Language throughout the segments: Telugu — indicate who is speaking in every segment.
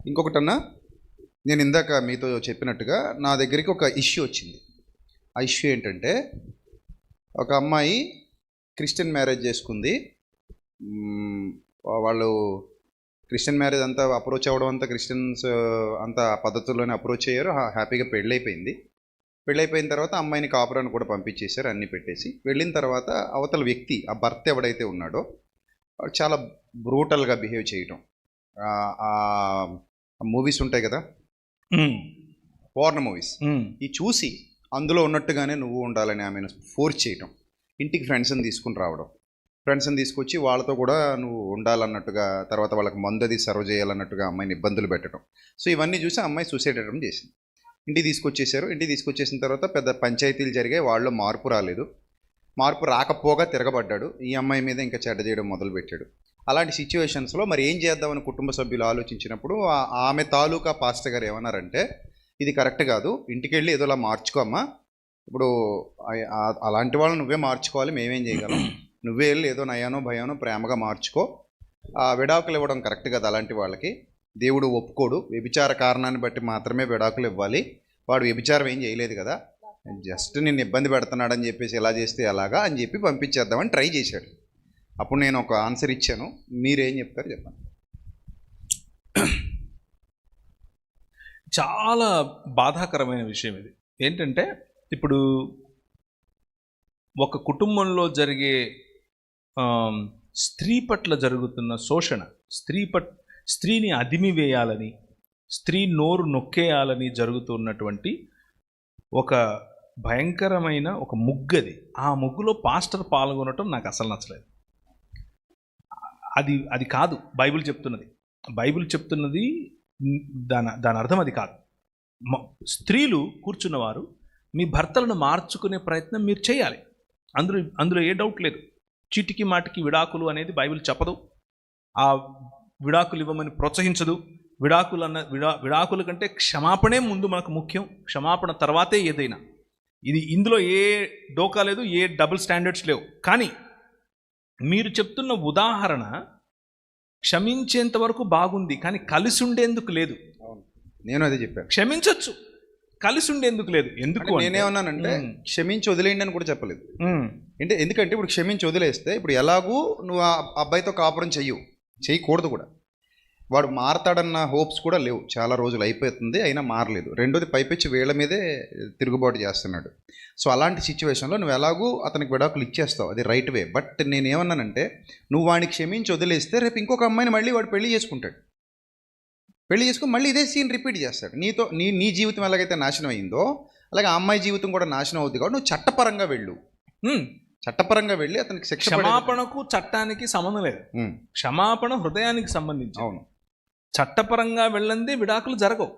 Speaker 1: ఇంకొకటన్నా, నేను ఇందాక మీతో చెప్పినట్టుగా నా దగ్గరికి ఒక ఇష్యూ వచ్చింది. ఆ ఇష్యూ ఏంటంటే, ఒక అమ్మాయి క్రిస్టియన్ మ్యారేజ్ చేసుకుంది. వాళ్ళు క్రిస్టియన్ మ్యారేజ్ అంతా అప్రోచ్ అవ్వడం అంతా క్రిస్టియన్స్ అంతా పద్ధతుల్లోనే అప్రోచ్ అయ్యారు. హ్యాపీగా పెళ్ళైపోయింది. పెళ్ళైపోయిన తర్వాత అమ్మాయిని కాపురాన్ని కూడా పంపించేశారు, అన్నీ పెట్టేసి. వెళ్ళిన తర్వాత అవతల వ్యక్తి, ఆ భర్త ఎవడైతే ఉన్నాడో, చాలా బ్రూటల్గా బిహేవ్ చేయటం. మూవీస్ ఉంటాయి కదా, పోర్న్ మూవీస్, ఈ చూసి అందులో ఉన్నట్టుగానే నువ్వు ఉండాలని ఆమెను ఫోర్స్ చేయటం. ఇంటికి ఫ్రెండ్స్ని తీసుకుని రావడం, ఫ్రెండ్స్ని తీసుకొచ్చి వాళ్ళతో కూడా నువ్వు ఉండాలన్నట్టుగా, తర్వాత వాళ్ళకి మందది సర్వ్ చేయాలన్నట్టుగా అమ్మాయిని ఇబ్బందులు పెట్టడం. సో ఇవన్నీ చూసి అమ్మాయి సూసైడ్ అటెంప్ట్ చేసింది. ఇంటికి తీసుకొచ్చేసారు. ఇంటికి తీసుకొచ్చేసిన తర్వాత పెద్ద పంచాయతీలు జరిగాయి. వాళ్ళు మార్పు రాలేదు. మార్పు రాకపోగా తిరగబడ్డాడు. ఈ అమ్మాయి మీద ఇంకా చెడ్డ చేయడం మొదలుపెట్టాడు. అలాంటి సిచ్యువేషన్స్లో మరి ఏం చేద్దామని కుటుంబ సభ్యులు ఆలోచించినప్పుడు ఆమె తాలూకా పాస్టర్ గారు ఏమన్నారంటే, ఇది కరెక్ట్ కాదు, ఇంటికి వెళ్ళి ఏదోలా మార్చుకోమ్మా, ఇప్పుడు అలాంటి వాళ్ళని నువ్వే మార్చుకోవాలి, మేమేం చేయగలం, నువ్వే వెళ్ళి ఏదో నయానో భయానో ప్రేమగా మార్చుకో. విడాకులు ఇవ్వడం కరెక్ట్ కాదు అలాంటి వాళ్ళకి, దేవుడు ఒప్పుకోడు, వ్యభిచార కారణాన్ని బట్టి మాత్రమే విడాకులు ఇవ్వాలి, వాడు వ్యభిచారం ఏం చేయలేదు కదా, జస్ట్ నిన్ను ఇబ్బంది పెడుతున్నాడని చెప్పేసి ఎలా చేస్తే ఎలాగా అని చెప్పి పంపించేద్దామని ట్రై చేశాడు. అప్పుడు నేను ఒక ఆన్సర్ ఇచ్చాను, మీరేం చెప్తారు చెప్పండి.
Speaker 2: చాలా బాధాకరమైన విషయం ఇది. ఏంటంటే, ఇప్పుడు ఒక కుటుంబంలో జరిగే స్త్రీ పట్ల జరుగుతున్న శోషణ, స్త్రీని అదిమివేయాలని, స్త్రీ నోరు నొక్కేయాలని జరుగుతున్నటువంటి ఒక భయంకరమైన ఒక ముగ్గది. ఆ ముగ్గులో పాస్టర్ పాల్గొనటం నాకు అసలు నచ్చలేదు. అది కాదు బైబిల్ చెప్తున్నది. బైబిల్ చెప్తున్నది దాని అర్థం అది కాదు. స్త్రీలు కూర్చున్నవారు మీ భర్తలను మార్చుకునే ప్రయత్నం మీరు చేయాలి. అందులో ఏ డౌట్ లేదు. చీటికి మాటికి విడాకులు అనేది బైబిల్ చెప్పదు. ఆ విడాకులు ఇవ్వమని ప్రోత్సహించదు. విడాకుల కంటే క్షమాపణే ముందు మనకు ముఖ్యం, క్షమాపణ తర్వాతే ఏదైనా. ఇందులో ఏ డోకా లేదు, ఏ డబుల్ స్టాండర్డ్స్ లేవు. కానీ మీరు చెప్తున్న ఉదాహరణ క్షమించేంత వరకు బాగుంది, కానీ కలిసి ఉండేందుకు లేదు.
Speaker 1: నేను అదే చెప్పాను,
Speaker 2: క్షమించవచ్చు, కలిసి ఉండేందుకు లేదు. ఎందుకు
Speaker 1: నేనేమన్నానంటే, క్షమించి వదిలేయండి అని కూడా చెప్పలేదు. ఎందుకంటే ఇప్పుడు క్షమించి వదిలేస్తే, ఇప్పుడు ఎలాగూ నువ్వు ఆ అబ్బాయితో కాపురం చేయకూడదు కూడా, వాడు మారతాడన్న హోప్స్ కూడా లేవు. చాలా రోజులు అయిపోతుంది, అయినా మారలేదు. రెండోది పైపెచ్చి వీళ్ళ మీదే తిరుగుబాటు చేస్తున్నాడు. సో అలాంటి సిచ్యువేషన్లో నువ్వు ఎలాగూ అతనికి విడాకులు ఇచ్చేస్తావు, అది రైట్ వే. బట్ నేనేమన్నానంటే, నువ్వు వాడిని క్షమించి వదిలేస్తే రేపు ఇంకొక అమ్మాయిని మళ్ళీ వాడు పెళ్లి చేసుకుంటాడు. పెళ్లి చేసుకుని మళ్ళీ ఇదే సీన్ రిపీట్ చేస్తాడు. నీ జీవితం ఎలాగైతే నాశనం అయిందో అలాగే ఆ అమ్మాయి జీవితం కూడా నాశనం అవుతుంది. కాబట్టి నువ్వు చట్టపరంగా వెళ్ళి అతనికి శిక్ష.
Speaker 2: క్షమాపణకు చట్టానికి సంబంధం లేదు. క్షమాపణ హృదయానికి సంబంధించి.
Speaker 1: అవును,
Speaker 2: చట్టపరంగా వెళ్ళంది విడాకులు జరగవు.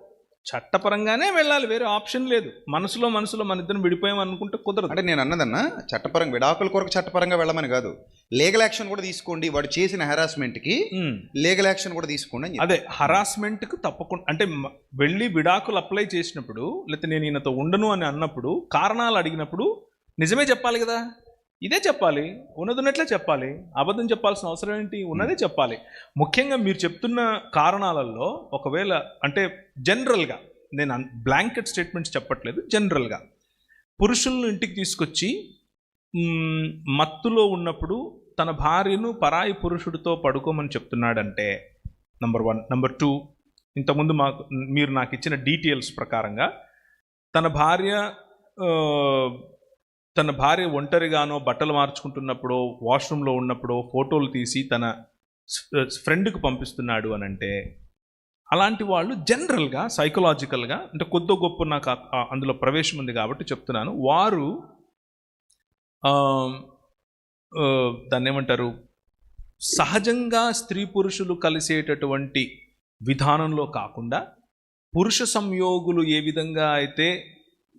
Speaker 2: చట్టపరంగానే వెళ్ళాలి, వేరే ఆప్షన్ లేదు. మనసులో మన ఇద్దరం విడిపోయాం అనుకుంటే కుదరదు.
Speaker 1: అంటే నేను అన్నదన్నా, చట్టపరంగా విడాకుల కొరకు చట్టపరంగా వెళ్ళమని కాదు, లీగల్ యాక్షన్ కూడా తీసుకోండి. వాడు చేసిన హెరాస్మెంట్కి లీగల్ యాక్షన్ కూడా తీసుకోండి.
Speaker 2: అదే హరాస్మెంట్కి తప్పకుండా. అంటే వెళ్ళి విడాకులు అప్లై చేసినప్పుడు, లేకపోతే నేను ఈయనతో ఉండను అని అన్నప్పుడు, కారణాలు అడిగినప్పుడు నిజమే చెప్పాలి కదా. ఇదే చెప్పాలి, ఉన్నట్లే చెప్పాలి. అబద్ధం చెప్పాల్సిన అవసరం ఏంటి? ఉన్నదే చెప్పాలి. ముఖ్యంగా మీరు చెప్తున్న కారణాలలో ఒకవేళ, అంటే జనరల్గా, నేను బ్లాంకెట్ స్టేట్మెంట్స్ చెప్పట్లేదు, జనరల్గా పురుషులను ఇంటికి తీసుకొచ్చి మత్తులో ఉన్నప్పుడు తన భార్యను పరాయి పురుషుడితో పడుకోమని చెప్తున్నాడంటే నంబర్ 1. నంబర్ 2, ఇంతకుముందు మీరు నాకు ఇచ్చిన డీటెయిల్స్ ప్రకారంగా తన భార్య ఒంటరిగానో బట్టలు మార్చుకుంటున్నప్పుడు, వాష్రూమ్లో ఉన్నప్పుడు ఫోటోలు తీసి తన ఫ్రెండ్కి పంపిస్తున్నాడు అని అంటే, అలాంటి వాళ్ళు జనరల్గా సైకలాజికల్గా, అంటే కొద్ది గొప్ప నాకు అందులో ప్రవేశం ఉంది కాబట్టి చెప్తున్నాను, వారు దాన్ని ఏమంటారు, సహజంగా స్త్రీ పురుషులు కలిసేటటువంటి విధానంలో కాకుండా, పురుష సంయోగులు ఏ విధంగా అయితే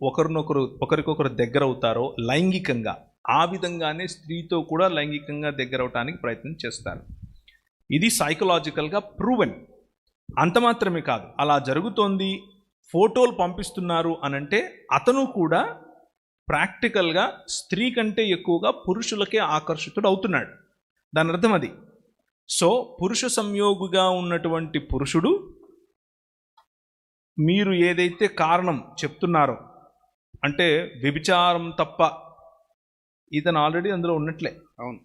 Speaker 2: ఒకరికొకరు దగ్గర అవుతారో లైంగికంగా, ఆ విధంగానే స్త్రీతో కూడా లైంగికంగా దగ్గర అవటానికి ప్రయత్నం చేస్తారు. ఇది సైకలాజికల్గా ప్రూవెన్. అంత మాత్రమే కాదు, అలా జరుగుతోంది, ఫోటోలు పంపిస్తున్నారు అనంటే అతను కూడా ప్రాక్టికల్గా స్త్రీ కంటే ఎక్కువగా పురుషులకే ఆకర్షితుడు అవుతున్నాడు. దాని అర్థం అది. సో పురుష సంయోగిగా ఉన్నటువంటి పురుషుడు మీరు ఏదైతే కారణం చెప్తున్నారో, అంటే వ్యభిచారం తప్ప, ఇతను ఆల్రెడీ అందులో ఉన్నట్లే.
Speaker 1: అవును.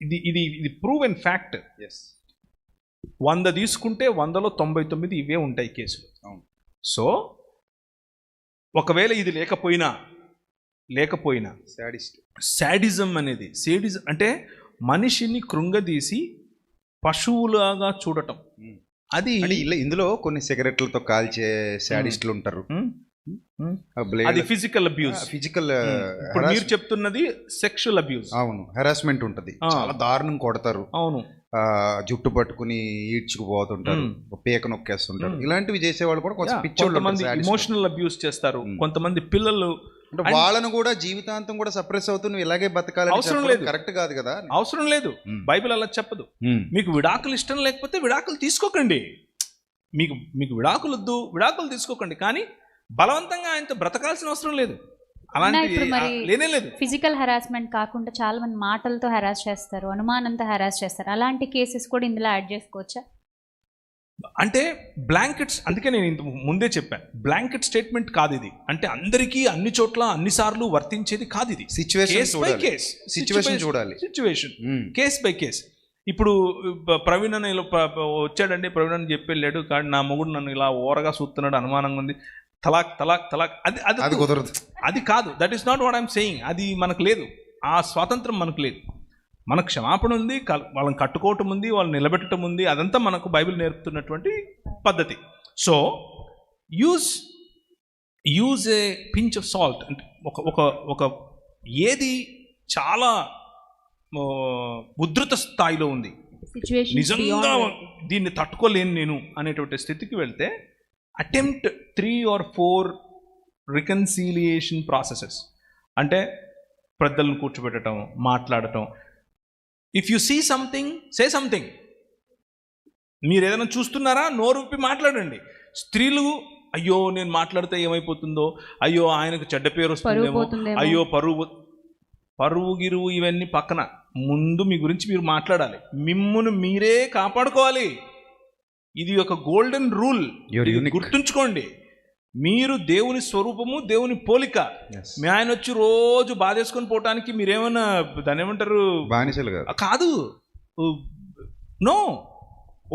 Speaker 2: ఇది ఇది ఇది ప్రూవ్ అండ్ ఫ్యాక్ట్.
Speaker 1: ఎస్.
Speaker 2: 100 తీసుకుంటే 100లో 99 ఇవే ఉంటాయి కేసులు.
Speaker 1: అవును.
Speaker 2: సో ఒకవేళ ఇది లేకపోయినా శాడిజం అనేది, సేడిజం అంటే మనిషిని కృంగదీసి పశువులాగా చూడటం. అది
Speaker 1: ఇందులో కొన్ని సిగరెట్లతో కాల్చే శాడిస్టులు ఉంటారు.
Speaker 2: అది ఫిజికల్ అబ్యూస్. ఇప్పుడు మీరు చెప్తున్నది సెక్షువల్ అబ్యూస్.
Speaker 1: అవును, హెరాస్మెంట్ ఉంటది, చాలా దారుణం కొడతారు.
Speaker 2: అవును,
Speaker 1: జుట్టు పట్టుకుని ఈడ్చుకుపోతుంటారు, పేక నొక్కేస్తుంటారు. ఇలాంటివి చేసేవాళ్ళు కూడా
Speaker 2: కొంతమంది ఎమోషనల్ అబ్యూస్ చేస్తారు. కొంతమంది పిల్లలు
Speaker 1: వాళ్ళను కూడా జీవితాంతం కూడా సప్రెస్ అవుతూ నువ్వు ఇలాగే బతకాలి,
Speaker 2: అవసరం లేదు,
Speaker 1: కరెక్ట్ కాదు కదా.
Speaker 2: అవసరం లేదు, బైబిల్ అలా చెప్పదు. మీకు విడాకులు ఇష్టం లేకపోతే విడాకులు తీసుకోకండి. మీకు విడాకులు వద్దు, విడాకులు తీసుకోకండి. కానీ బలవంతంగా ఆయనతో బ్రతకాల్సిన అవసరం లేదు. అలాంటి లేనే లేదు.
Speaker 3: ఫిజికల్ హెరాస్మెంట్ కాకుండా చాలా మంది మాటలతో హెరాస్ చేస్తారు, అనుమానంతో హెరాస్ చేస్తారు. అలాంటి కేసెస్ కూడా ఇందులో యాడ్ చేసుకోవచ్చా?
Speaker 2: అంటే బ్లాంకెట్స్, అందుకే నేను ఇంత ముందే చెప్పాను, బ్లాంకెట్ స్టేట్మెంట్ కాదు ఇది. అంటే అందరికీ అన్ని చోట్ల అన్నిసార్లు వర్తించేది కాదు ఇది.
Speaker 1: సిచ్యువేషన్ చూడాలి,
Speaker 2: కేస్ బై కేస్. ఇప్పుడు ప్రవీణ్ అని వచ్చాడండి, ప్రవీణ్ అని చెప్పి వెళ్ళాడు, కానీ నా మొగుడు నన్ను ఇలా ఓరగా చూస్తున్నాడు, అనుమానంగా ఉంది, తలాక్ తలాక్ తలాక్, అది
Speaker 1: కుదరదు,
Speaker 2: అది కాదు. That is not what I'm saying. అది మనకు లేదు, ఆ స్వాతంత్రం మనకు లేదు. మనకు క్షమాపణ ఉంది, వాళ్ళని కట్టుకోవటం ఉంది, వాళ్ళని నిలబెట్టడం ఉంది. అదంతా మనకు బైబిల్ నేర్పుతున్నటువంటి పద్ధతి. So use a pinch of salt. అంటే ఒక ఏది చాలా ఉధృత స్థాయిలో ఉంది, నిజంగా దీన్ని తట్టుకోలేను నేను అనేటువంటి స్థితికి వెళ్తే అటెంప్ట్ 3 or 4 రికన్సీలియేషన్ ప్రాసెసెస్. అంటే పెద్దలను కూర్చోబెట్టడం, మాట్లాడటం. If you see something, say something. మీరు ఏదైనా చూస్తున్నారా, నోరు విప్పి మాట్లాడండి. స్త్రీలు అయ్యో నేను మాట్లాడితే ఏమైపోతుందో, అయ్యో ఆయనకు చెడ్డ పేరు వస్తుందేమో, అయ్యో పరువు గిరువు ఇవన్నీ పక్కన, ముందు మీ గురించి మీరు మాట్లాడాలి, మిమ్మును మీరే కాపాడుకోవాలి. ఇది ఒక గోల్డెన్ రూల్, గుర్తుంచుకోండి. మీరు దేవుని స్వరూపము, దేవుని పోలిక. మీ ఆయన వచ్చి రోజు బాధేసుకొని పోవటానికి మీరేమన్నా దాన్ని ఏమంటారు,
Speaker 1: బానిసలు
Speaker 2: కాదు. No,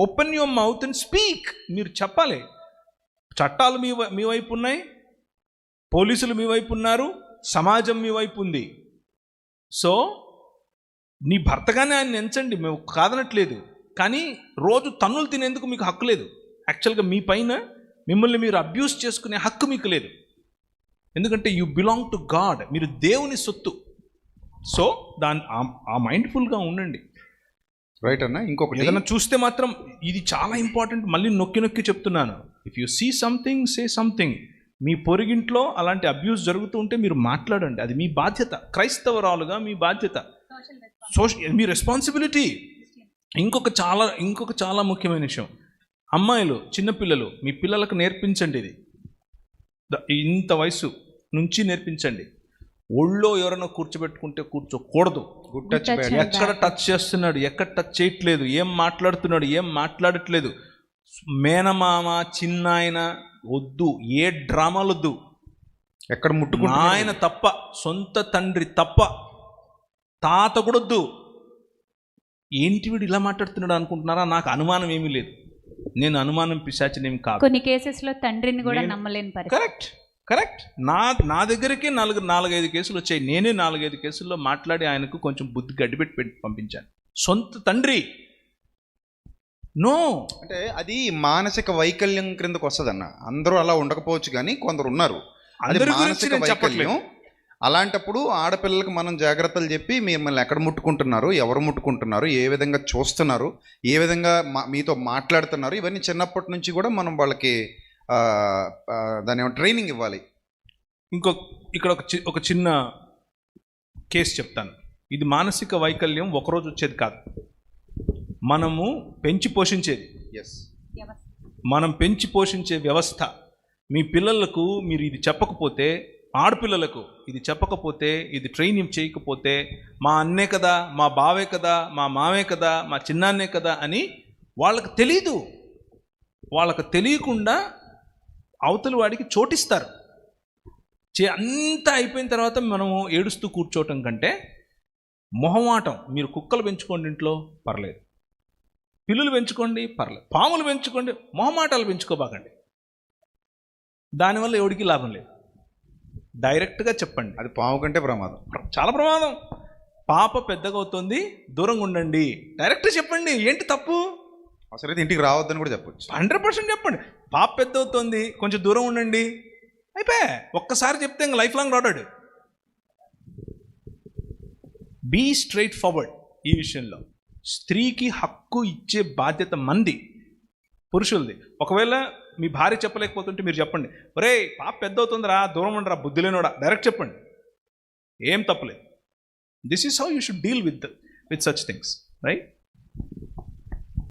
Speaker 2: open your mouth and speak. మీరు చెప్పాలి. చట్టాలు మీ వైపు ఉన్నాయి, పోలీసులు మీ వైపు ఉన్నారు, సమాజం మీ వైపు ఉంది. సో నీ భర్తగానే ఆయన ఎంచండి, మేము కాదనట్లేదు. కానీ రోజు తన్నులు తినేందుకు మీకు హక్కు లేదు. యాక్చువల్గా మీ పైన మిమ్మల్ని మీరు అబ్యూస్ చేసుకునే హక్కు మీకు లేదు. ఎందుకంటే యు బిలాంగ్ టు గాడ్, మీరు దేవుని సొత్తు. సో ఆ మైండ్ఫుల్గా ఉండండి.
Speaker 1: రైట్ అన్న. ఇంకొకటి
Speaker 2: ఏదైనా చూస్తే మాత్రం ఇది చాలా ఇంపార్టెంట్, మళ్ళీ నొక్కి చెప్తున్నాను. If you see something, say something. మీ పొరుగింట్లో అలాంటి అబ్యూస్ జరుగుతూ ఉంటే మీరు మాట్లాడండి, అది మీ బాధ్యత. క్రైస్తవరాలుగా మీ బాధ్యత, మీ రెస్పాన్సిబిలిటీ. ఇంకొక చాలా ముఖ్యమైన విషయం, అమ్మాయిలు, చిన్నపిల్లలు, మీ పిల్లలకు నేర్పించండి. ఇది ఇంత వయసు నుంచి నేర్పించండి. ఒళ్ళో ఎవరైనా కూర్చోబెట్టుకుంటే కూర్చోకూడదు. ఎక్కడ టచ్ చేస్తున్నాడు, ఎక్కడ టచ్ చేయట్లేదు, ఏం మాట్లాడుతున్నాడు, ఏం మాట్లాడట్లేదు. మేనమామ, చిన్నాయన వద్దు, ఏ డ్రామాలు వద్దు.
Speaker 1: ఎక్కడ ముట్టుకుంటా
Speaker 2: ఆయన తప్ప, సొంత తండ్రి తప్ప, తాత కూడా వద్దు. ఏంటి వీడు ఇలా మాట్లాడుతున్నాడు అనుకుంటున్నారా? నాకు అనుమానం ఏమీ లేదు, నేను అనుమానం పిశాచినేమి కాదు.
Speaker 3: కొన్ని కేసెస్లో తండ్రిని కూడా నమ్మలేని పరిస్థితి.
Speaker 2: కరెక్ట్. నా దగ్గరికి 4-5 కేసులు వచ్చాయి. నేనే 4-5 కేసుల్లో మాట్లాడి ఆయనకు కొంచెం బుద్ధి గడ్డిపెట్టి పంపించాను. సొంత తండ్రి నో
Speaker 1: అంటే అది మానసిక వైకల్యం క్రిందకు వస్తుందన్న. అందరూ అలా ఉండకపోవచ్చు, కానీ కొందరు ఉన్నారు.
Speaker 2: అందరి
Speaker 1: మానసిక వైకల్యం. అలాంటప్పుడు ఆడపిల్లలకు మనం జాగ్రత్తలు చెప్పి మిమ్మల్ని ఎక్కడ ముట్టుకుంటున్నారు, ఎవరు ముట్టుకుంటున్నారు, ఏ విధంగా చూస్తున్నారు, ఏ విధంగా మీతో మాట్లాడుతున్నారు, ఇవన్నీ చిన్నప్పటి నుంచి కూడా మనం వాళ్ళకి దాని ట్రైనింగ్ ఇవ్వాలి.
Speaker 2: ఇక్కడ ఒక చిన్న కేసు చెప్తాను. ఇది మానసిక వైకల్యం ఒకరోజు వచ్చేది కాదు, మనము పెంచి పోషించేది. మనం పెంచి పోషించే వ్యవస్థ. మీ పిల్లలకు మీరు ఇది చెప్పకపోతే, ఆడపిల్లలకు ఇది చెప్పకపోతే, ఇది ట్రైనింగ్ చేయకపోతే, మా అన్నే కదా, మా బావే కదా, మా మావే కదా, మా చిన్నాన్నే కదా అని వాళ్ళకు తెలీదు. వాళ్ళకు తెలియకుండా అవతలి వాడికి చోటిస్తారు. అంతా అయిపోయిన తర్వాత మనము ఏడుస్తూ కూర్చోవటం కంటే మొహమాటం. మీరు కుక్కలు పెంచుకోండి ఇంట్లో, పర్లేదు. పిల్లులు పెంచుకోండి, పర్లేదు. పాములు పెంచుకోండి, మొహమాటాలు పెంచుకోబాకండి. దానివల్ల ఎవడికి లాభం లేదు. డైరెక్ట్గా చెప్పండి.
Speaker 1: అది పాము కంటే ప్రమాదం,
Speaker 2: చాలా ప్రమాదం. పాప పెద్దగా అవుతుంది, దూరంగా ఉండండి, డైరెక్ట్గా చెప్పండి. ఏంటి తప్పు?
Speaker 1: అవసరమైతే ఇంటికి రావద్దని కూడా చెప్పొచ్చు.
Speaker 2: 100% చెప్పండి. పాప పెద్ద అవుతుంది, కొంచెం దూరం ఉండండి, అయిపోయా. ఒక్కసారి చెప్తే ఇంకా లైఫ్ లాంగ్ రాడాడు. Be straightforward. ఈ విషయంలో స్త్రీకి హక్కు ఇచ్చే బాధ్యత మంది, పురుషులది. ఒకవేళ మీ భార్య చెప్పలేకపోతుంటే మీరు చెప్పండి, ఒరే పాప పెద్ద అవుతుందిరా, దూరం ఉండరా, బుద్ధి లేనోడా, డైరెక్ట్ చెప్పండి. ఏం తప్పలేదు. This is how you should deal with such things, right?